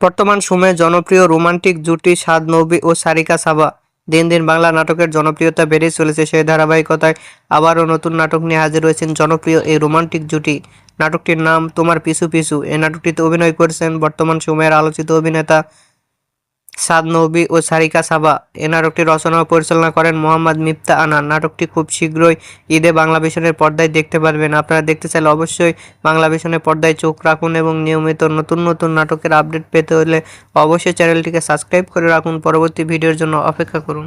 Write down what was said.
বর্তমান সময়ে জনপ্রিয় রোমান্টিক জুটি সাদ নবী ও সারিকা সাবা। দিন দিন বাংলা নাটকের জনপ্রিয়তা বেড়েই চলেছে। সেই ধারাবাহিকতায় আবারও নতুন নাটক নিয়ে হাজির হয়েছেন জনপ্রিয় এই রোমান্টিক জুটি। নাটকটির নাম তোমার পিছু পিছু। এই নাটকটিতে অভিনয় করেছেন বর্তমান সময়ের আলোচিত অভিনেতা সাদ নবী ও সারিকা সাবা। এ নাটকটি রচনা ও পরিচালনা করেন মোহাম্মদ মিফতা আনান। নাটকটি খুব শীঘ্রই ঈদে বাংলা ভিশনের পর্দায় দেখতে পারবেন। আপনারা দেখতে চাইলে অবশ্যই বাংলা ভিশনের পর্দায় চোখ রাখুন এবং নিয়মিত নতুন নতুন নাটকের আপডেট পেতে হলে অবশ্যই চ্যানেলটিকে সাবস্ক্রাইব করে রাখুন। পরবর্তী ভিডিওর জন্য অপেক্ষা করুন।